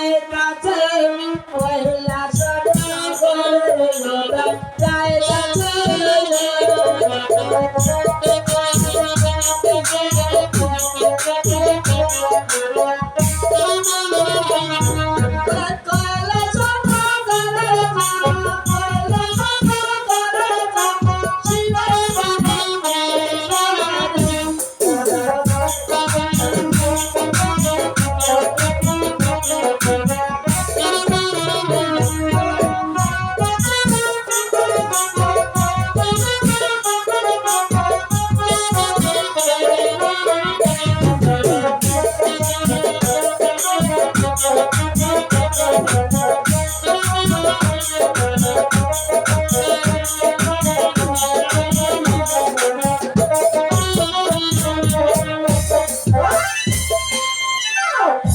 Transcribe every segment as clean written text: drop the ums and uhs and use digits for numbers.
যাইতাছে পয়লা সদাগর যাইতাছে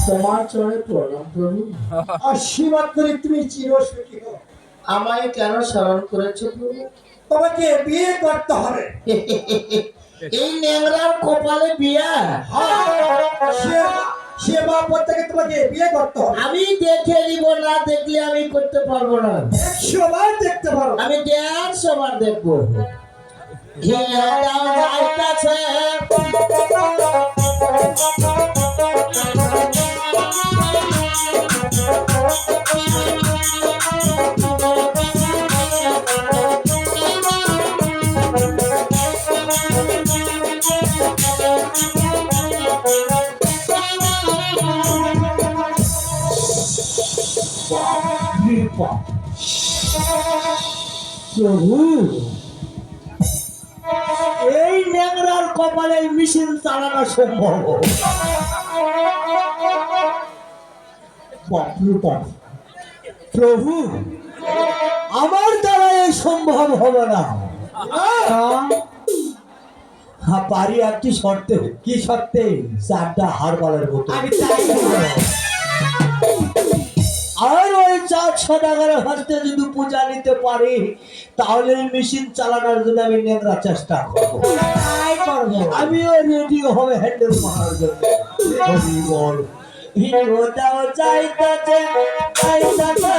তোমার চরণে প্রণাম প্রভু। আশীর্বাদ করে তুমি চিরসুখী হও। আমায় কেন স্মরণ করেছো প্রভু? তোমাকে বিয়ে করতে হবে। এই ন্যাংরার কপালে বিয়া? সেবা প্রত্যেকে তোমাকে বিয়ে করতে হবে। আমি দেখে নিব, না দেখলে আমি করতে পারবো না। 100 বার দেখতে পারো। আমি 150 বার দেখবো। প্রভু, এই ন্যাংরার কপালে মেশিন চালানো সম্ভব? প্রভু, আমার দ্বারা এই সম্ভব হবে না। হ্যাঁ পারি, একটি শর্তে। কি শর্তে? 4টা হারবালের বোতল। আমি চাই আর ওই 4 সদাগরের হস্তে যদি পূজা নিতে পারি, তাহলে মেশিন চালানোর জন্য আমি নেংরা চেষ্টা করবো। আমিও রেডি হবে হ্যান্ডেল মারার জন্য। বল হিরোটাও চাইতাছে চাইতাছে